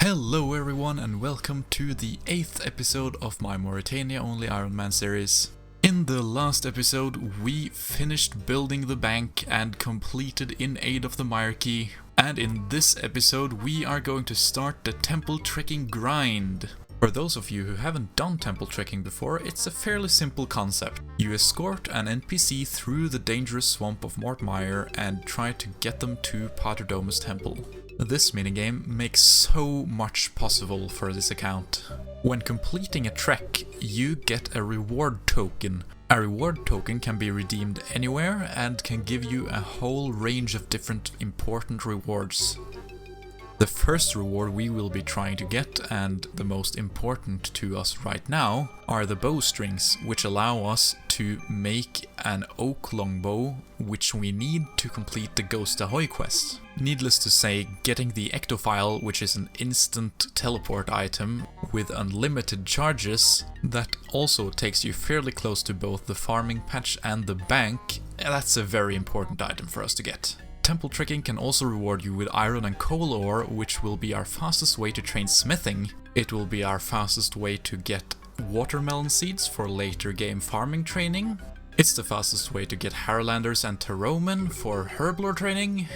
Hello everyone and welcome to the 8th episode of my Morytania only Ironman series. In the last episode we finished building the bank and completed In Aid of the Monarchy, and in this episode we are going to start the temple trekking grind. For those of you who haven't done temple trekking before, it's a fairly simple concept. You escort an NPC through the dangerous swamp of Morytania and try to get them to Paterdomus Temple. This minigame makes so much possible for this account. When completing a trek, you get a reward token. A reward token can be redeemed anywhere and can give you a whole range of different important rewards. The first reward we will be trying to get, and the most important to us right now, are the bowstrings, which allow us to make an oak longbow, which we need to complete the Ghost Ahoy quest. Needless to say, getting the ectophile, which is an instant teleport item with unlimited charges, that also takes you fairly close to both the farming patch and the bank, that's a very important item for us to get. Temple trekking can also reward you with iron and coal ore, which will be our fastest way to train smithing. It will be our fastest way to get watermelon seeds for later game farming training. It's the fastest way to get Harlanders and Taroman for herblore training.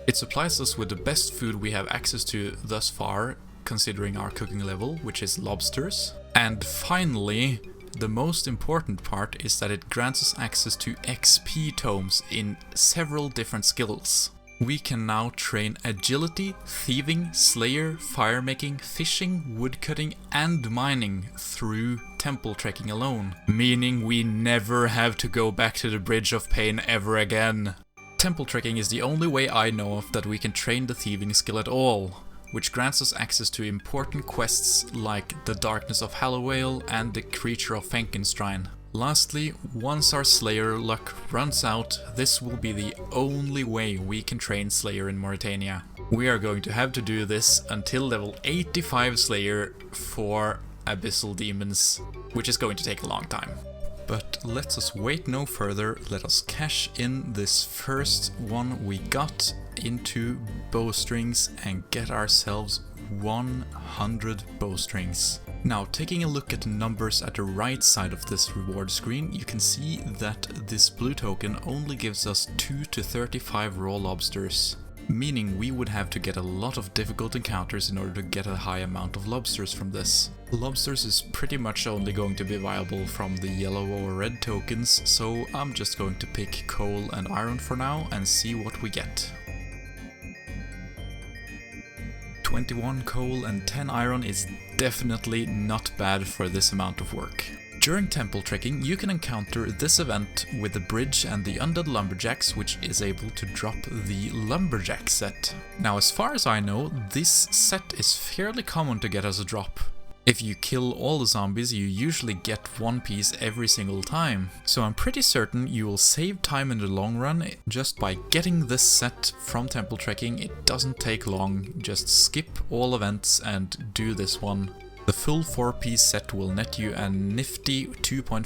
It supplies us with the best food we have access to thus far, considering our cooking level, which is lobsters. And finally, the most important part is that it grants us access to XP tomes in several different skills. We can now train agility, thieving, slayer, firemaking, fishing, woodcutting and mining through temple trekking alone, meaning we never have to go back to the Bridge of Pain ever again. Temple trekking is the only way I know of that we can train the thieving skill at all, which grants us access to important quests like the Darkness of Hallowale and the Creature of Frankenstein. Lastly, once our Slayer luck runs out, this will be the only way we can train Slayer in Morytania. We are going to have to do this until level 85 Slayer for Abyssal Demons, which is going to take a long time. But let us wait no further, let us cash in this first one we got into bowstrings and get ourselves 100 bowstrings. Now, taking a look at the numbers at the right side of this reward screen, you can see that this blue token only gives us 2 to 35 raw lobsters, meaning we would have to get a lot of difficult encounters in order to get a high amount of lobsters from this. Lobsters is pretty much only going to be viable from the yellow or red tokens, so I'm just going to pick coal and iron for now and see what we get. 21 coal and 10 iron is definitely not bad for this amount of work. During temple trekking, you can encounter this event with the bridge and the undead lumberjacks, which is able to drop the lumberjack set. Now, as far as I know, this set is fairly common to get as a drop. If you kill all the zombies, you usually get one piece every single time. So I'm pretty certain you will save time in the long run just by getting this set from temple trekking. It doesn't take long, just skip all events and do this one. The full 4-piece set will net you a nifty 2.5%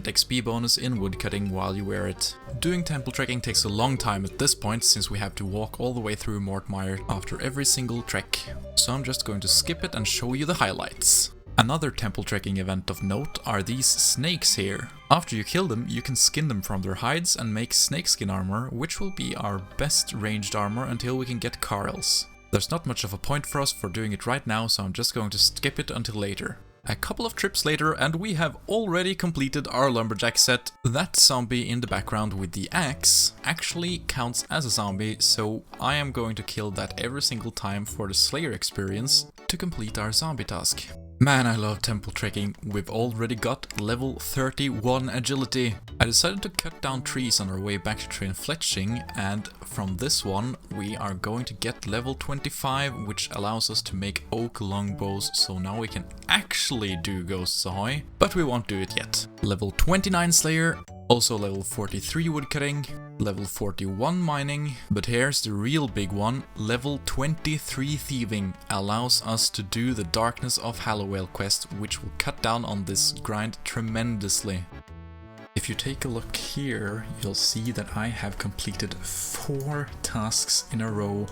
XP bonus in woodcutting while you wear it. Doing temple trekking takes a long time at this point, since we have to walk all the way through Morytania after every single trek. So I'm just going to skip it and show you the highlights. Another temple trekking event of note are these snakes here. After you kill them, you can skin them from their hides and make snakeskin armor, which will be our best ranged armor until we can get Carls. There's not much of a point for us for doing it right now, so I'm just going to skip it until later. A couple of trips later and we have already completed our lumberjack set. That zombie in the background with the axe actually counts as a zombie, so I am going to kill that every single time for the Slayer experience to complete our zombie task. Man, I love temple trekking. We've already got level 31 agility. I decided to cut down trees on our way back to train fletching, and from this one we are going to get level 25, which allows us to make oak longbows, so now we can actually do Ghosts Ahoy, but we won't do it yet. Level 29 Slayer, also level 43 woodcutting, level 41 mining, but here's the real big one. Level 23 thieving allows us to do the Darkness of Hallowale quest, which will cut down on this grind tremendously. If you take a look here, you'll see that I have completed 4 tasks in a row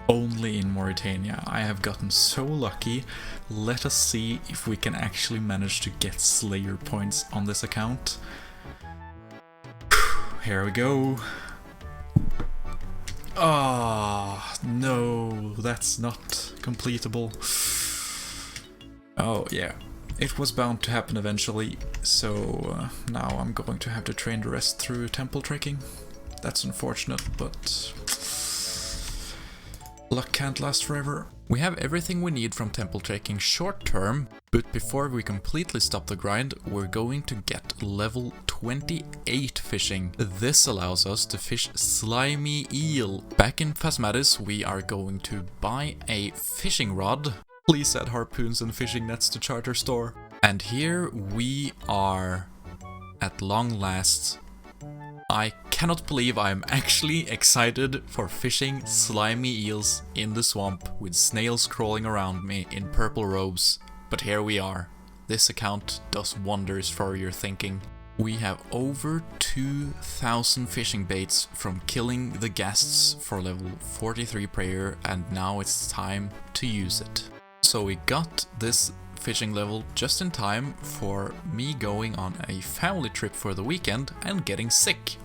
only in Morytania. I have gotten so lucky. Let us see if we can actually manage to get Slayer points on this account. Here we go. Ah, no, that's not completable. Oh yeah, it was bound to happen eventually, so now I'm going to have to train the rest through temple trekking. That's unfortunate, but luck can't last forever. We have everything we need from temple trekking short term, but before we completely stop the grind, we're going to get level 28 fishing. This allows us to fish slimy eel. Back in Phasmatis, we are going to buy a fishing rod. Please add harpoons and fishing nets to charter store. And here we are, at long last. I cannot believe I'm actually excited for fishing slimy eels in the swamp with snails crawling around me in purple robes. But here we are. This account does wonders for your thinking. We have over 2,000 fishing baits from killing the ghasts for level 43 prayer, and now it's time to use it. So we got this fishing level just in time for me going on a family trip for the weekend and getting sick.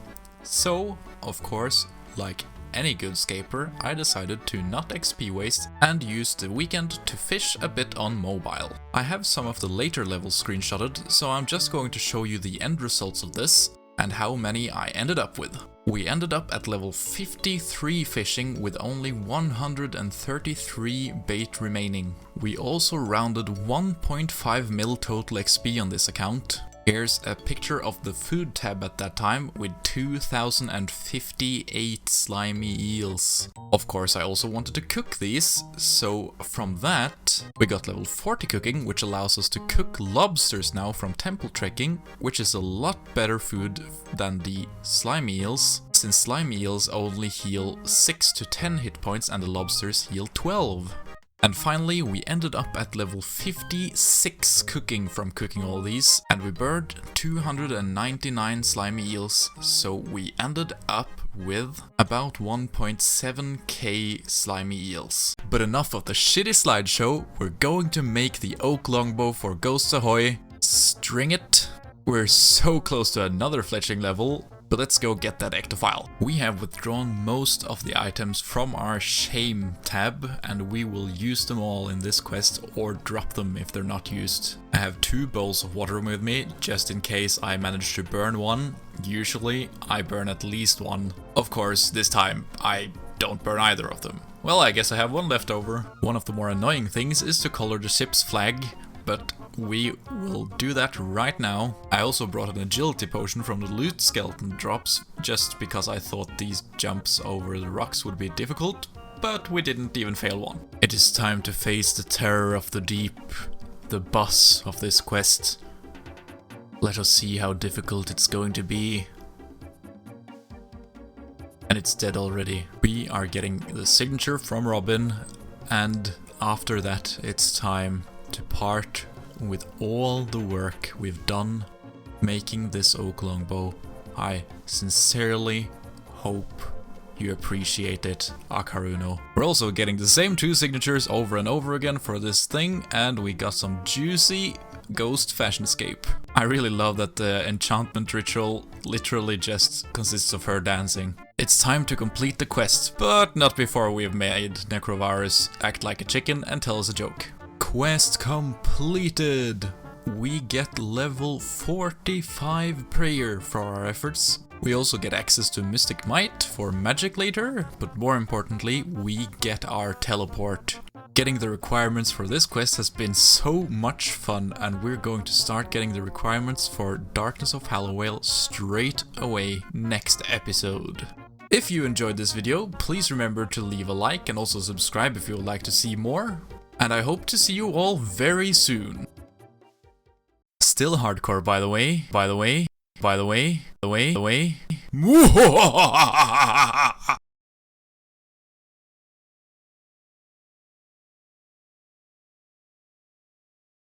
So, of course, like any good scaper, I decided to not XP waste and use the weekend to fish a bit on mobile. I have some of the later levels screenshotted, so I'm just going to show you the end results of this and how many I ended up with. We ended up at level 53 fishing with only 133 bait remaining. We also rounded 1.5 mil total XP on this account. Here's a picture of the food tab at that time with 2,058 slimy eels. Of course, I also wanted to cook these, so from that we got level 40 cooking, which allows us to cook lobsters now from temple trekking, which is a lot better food than the slimy eels, since slimy eels only heal 6 to 10 hit points and the lobsters heal 12. And finally, we ended up at level 56 cooking from cooking all these, and we burned 299 slimy eels, so we ended up with about 1.7k slimy eels. But enough of the shitty slideshow, we're going to make the oak longbow for Ghosts Ahoy. String it. We're so close to another fletching level. But let's go get that ectofile. We have withdrawn most of the items from our shame tab, and we will use them all in this quest or drop them if they're not used. I have 2 bowls of water with me, just in case I manage to burn one. Usually I burn at least one. Of course, this time I don't burn either of them. Well, I guess I have one left over. One of the more annoying things is to color the ship's flag, but we will do that right now. I also brought an agility potion from the loot skeleton drops, just because I thought these jumps over the rocks would be difficult, but we didn't even fail one. It is time to face the terror of the deep, the boss of this quest. Let us see how difficult it's going to be. And it's dead already. We are getting the signature from Robin, and after that it's time to part with all the work we've done making this oak longbow. I sincerely hope you appreciate it, Akaruno. We're also getting the same 2 signatures over and over again for this thing, and we got some juicy ghost fashionscape. I really love that the enchantment ritual literally just consists of her dancing. It's time to complete the quest, but not before we've made Necrovirus act like a chicken and tell us a joke. Quest completed! We get level 45 prayer for our efforts. We also get access to Mystic Might for magic later, but more importantly, we get our teleport. Getting the requirements for this quest has been so much fun, and we're going to start getting the requirements for Darkness of Hallowell straight away next episode. If you enjoyed this video, please remember to leave a like and also subscribe if you would like to see more. And I hope to see you all very soon. Still hardcore, by the way.